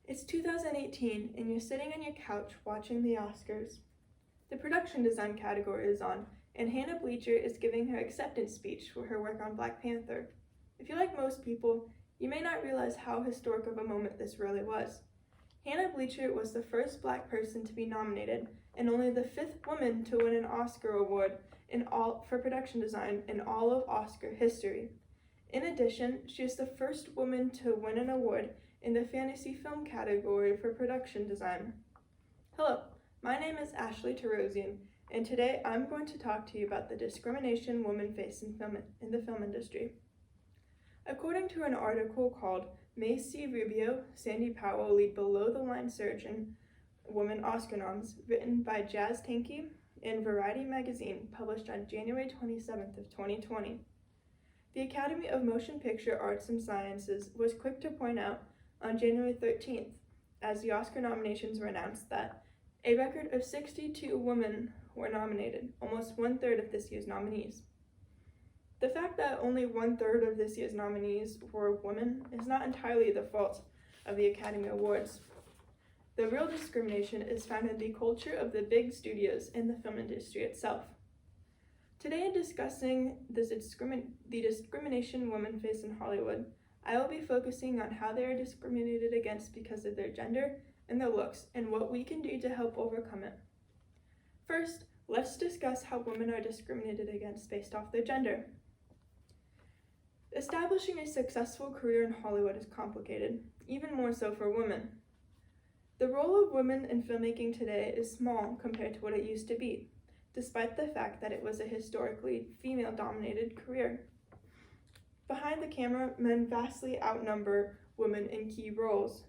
It's 2018 and you're sitting on your couch watching the Oscars. The production design category is on, and Hannah Bleacher is giving her acceptance speech for her work on Black Panther. If you're like most people, you may not realize how historic of a moment this really was. Hannah Bleacher was the first Black person to be nominated, and only the fifth woman to win an Oscar award for production design in all of Oscar history. In addition, she is the first woman to win an award in the fantasy film category for production design. Hello, my name is Ashley Tarosian, and today I'm going to talk to you about the discrimination women face in the film industry. According to an article called May C. Rubio, Sandy Powell lead below-the-line search in women Oscar noms, written by Jazz Tankey in Variety magazine, published on January 27th of 2020. The Academy of Motion Picture Arts and Sciences was quick to point out on January 13th, as the Oscar nominations were announced, that a record of 62 women were nominated, almost one-third of this year's nominees. The fact that only one-third of this year's nominees were women is not entirely the fault of the Academy Awards. The real discrimination is found in the culture of the big studios in the film industry itself. Today, in discussing the discrimination women face in Hollywood, I will be focusing on how they are discriminated against because of their gender and their looks, and what we can do to help overcome it. First, let's discuss how women are discriminated against based off their gender. Establishing a successful career in Hollywood is complicated, even more so for women. The role of women in filmmaking today is small compared to what it used to be, despite the fact that it was a historically female-dominated career. Behind the camera, men vastly outnumber women in key roles.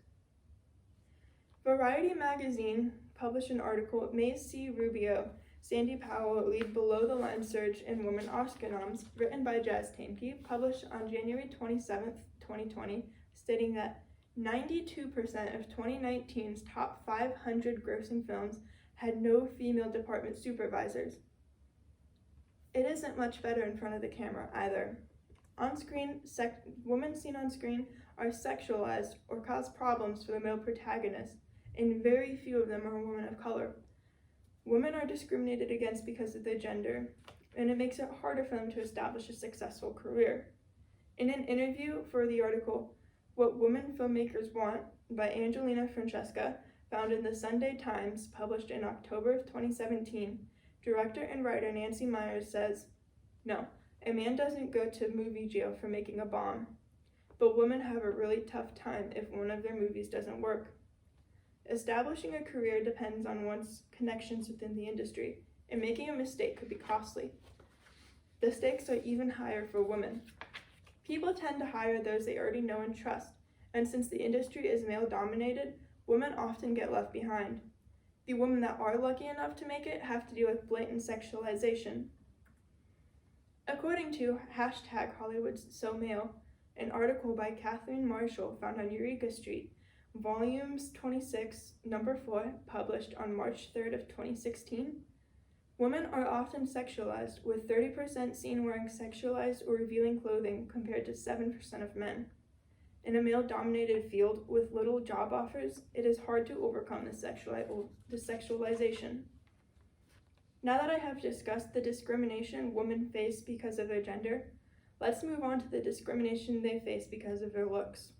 Variety magazine published an article, May C. Rubio, Sandy Powell lead below-the-line search in women Oscar noms, written by Jazz Tankey, published on January 27th, 2020, stating that 92% of 2019's top 500 grossing films had no female department supervisors. It isn't much better in front of the camera either. On screen, women seen on screen are sexualized or cause problems for the male protagonists, and very few of them are women of color. Women are discriminated against because of their gender, and it makes it harder for them to establish a successful career. In an interview for the article, What Women Filmmakers Want by Angelina Francesca, found in the Sunday Times, published in October of 2017, director and writer Nancy Meyers says, "No, a man doesn't go to movie jail for making a bomb, but women have a really tough time if one of their movies doesn't work. Establishing a career depends on one's connections within the industry, and making a mistake could be costly. The stakes are even higher for women. People tend to hire those they already know and trust, and since the industry is male-dominated, women often get left behind. The women that are lucky enough to make it have to deal with blatant sexualization." According to #HollywoodSoMale, an article by Catherine Marshall found on Eureka Street, Volumes 26, Number 4, published on March 3rd of 2016, women are often sexualized, with 30% seen wearing sexualized or revealing clothing compared to 7% of men. In a male-dominated field with little job offers, it is hard to overcome the sexualization. Now that I have discussed the discrimination women face because of their gender, let's move on to the discrimination they face because of their looks.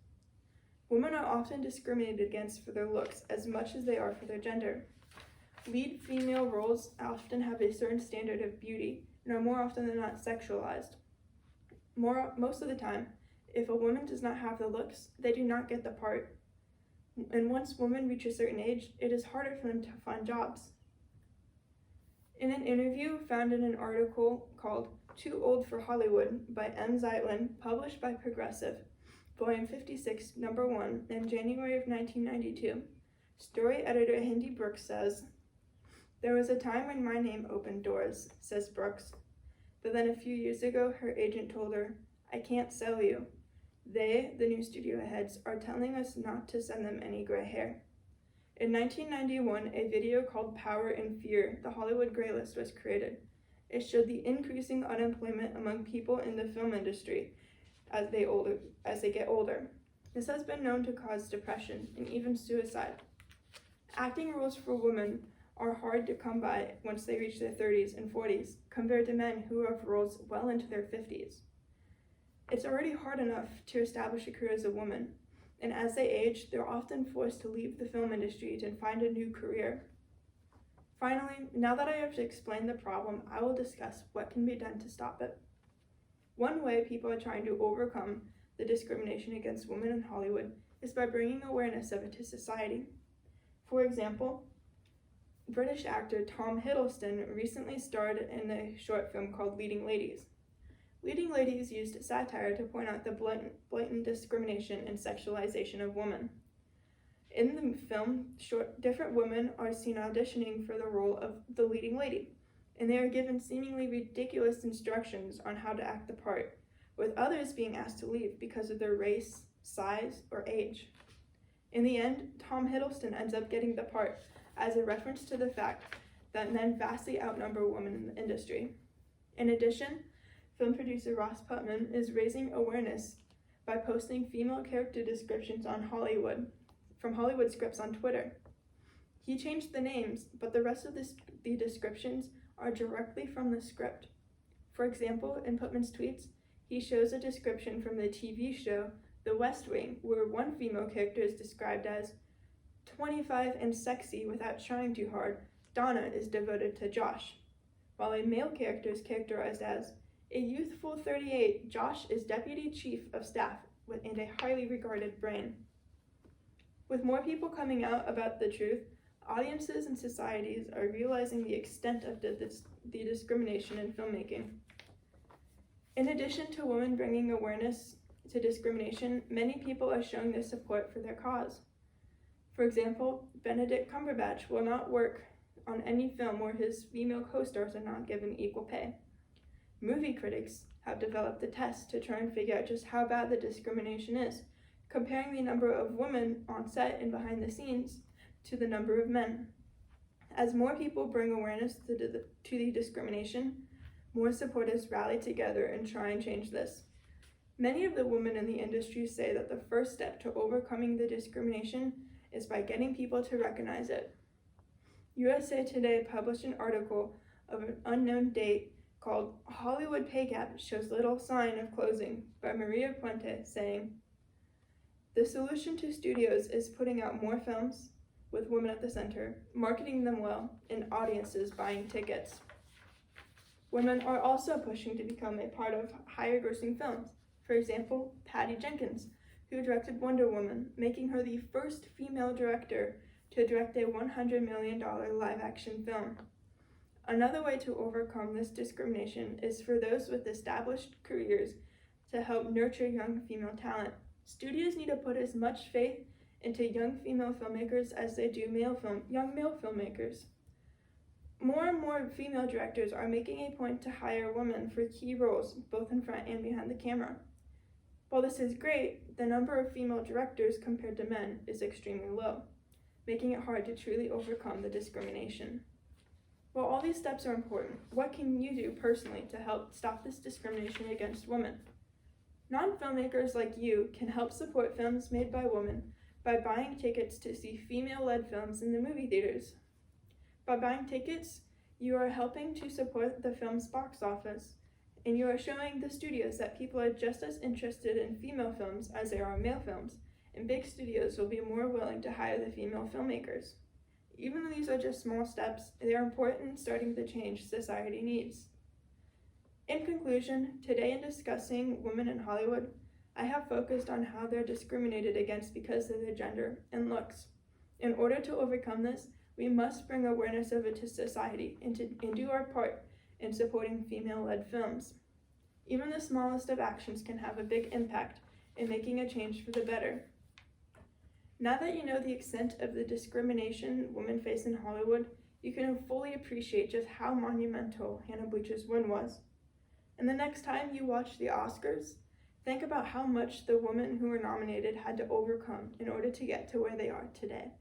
Women are often discriminated against for their looks as much as they are for their gender. Lead female roles often have a certain standard of beauty and are more often than not sexualized. Most of the time, if a woman does not have the looks, they do not get the part. And once women reach a certain age, it is harder for them to find jobs. In an interview found in an article called Too Old for Hollywood by M. Zeitlin, published by Progressive, Volume 56, Number 1, in January of 1992, story editor Hindi Brooks says, "There was a time when my name opened doors," says Brooks, "but then a few years ago her agent told her, 'I can't sell you. They, the new studio heads, are telling us not to send them any gray hair.'" In 1991, a video called Power and Fear, the Hollywood Gray List, was created. It showed the increasing unemployment among people in the film industry as they get older. This has been known to cause depression and even suicide. Acting roles for women are hard to come by once they reach their 30s and 40s, compared to men who have roles well into their 50s. It's already hard enough to establish a career as a woman, and as they age, they're often forced to leave the film industry to find a new career. Finally, now that I have explained the problem, I will discuss what can be done to stop it. One way people are trying to overcome the discrimination against women in Hollywood is by bringing awareness of it to society. For example, British actor Tom Hiddleston recently starred in a short film called Leading Ladies. Leading Ladies used satire to point out the blatant discrimination and sexualization of women. In the film, different women are seen auditioning for the role of the leading lady, and they are given seemingly ridiculous instructions on how to act the part, with others being asked to leave because of their race, size, or age. In the end, Tom Hiddleston ends up getting the part as a reference to the fact that men vastly outnumber women in the industry. In addition, film producer Ross Putman is raising awareness by posting female character descriptions from Hollywood scripts on Twitter. He changed the names, but the rest of the descriptions are directly from the script. For example, in Putman's tweets, he shows a description from the TV show The West Wing, where one female character is described as 25 and sexy without trying too hard. Donna is devoted to Josh, while a male character is characterized as a youthful 38. Josh is deputy chief of staff and a highly regarded brain. With more people coming out about the truth, audiences and societies are realizing the extent of the discrimination in filmmaking. In addition to women bringing awareness to discrimination, many people are showing their support for their cause. For example, Benedict Cumberbatch will not work on any film where his female co-stars are not given equal pay. Movie critics have developed a test to try and figure out just how bad the discrimination is, comparing the number of women on set and behind the scenes to the number of men. As more people bring awareness to the discrimination, more supporters rally together and try and change this. Many of the women in the industry say that the first step to overcoming the discrimination is by getting people to recognize it. USA Today published an article of an unknown date called Hollywood Pay Gap Shows Little Sign of Closing by Maria Puente, saying, "The solution to studios is putting out more films with women at the center, marketing them well, and audiences buying tickets. Women are also pushing to become a part of higher grossing films. For example, Patty Jenkins, who directed Wonder Woman, making her the first female director to direct a $100 million live-action film. Another way to overcome this discrimination is for those with established careers to help nurture young female talent. Studios need to put as much faith into young female filmmakers as they do young male filmmakers. More and more female directors are making a point to hire women for key roles, both in front and behind the camera. While this is great, the number of female directors compared to men is extremely low, making it hard to truly overcome the discrimination. While all these steps are important, what can you do personally to help stop this discrimination against women? Non-filmmakers like you can help support films made by women by buying tickets to see female-led films in the movie theaters. By buying tickets, you are helping to support the film's box office, and you are showing the studios that people are just as interested in female films as they are male films, and big studios will be more willing to hire the female filmmakers. Even though these are just small steps, they are important in starting the change society needs. In conclusion, today in discussing women in Hollywood, I have focused on how they're discriminated against because of their gender and looks. In order to overcome this, we must bring awareness of it to society and do our part in supporting female-led films. Even the smallest of actions can have a big impact in making a change for the better. Now that you know the extent of the discrimination women face in Hollywood, you can fully appreciate just how monumental Hannah Bleacher's win was. And the next time you watch the Oscars, think about how much the women who were nominated had to overcome in order to get to where they are today.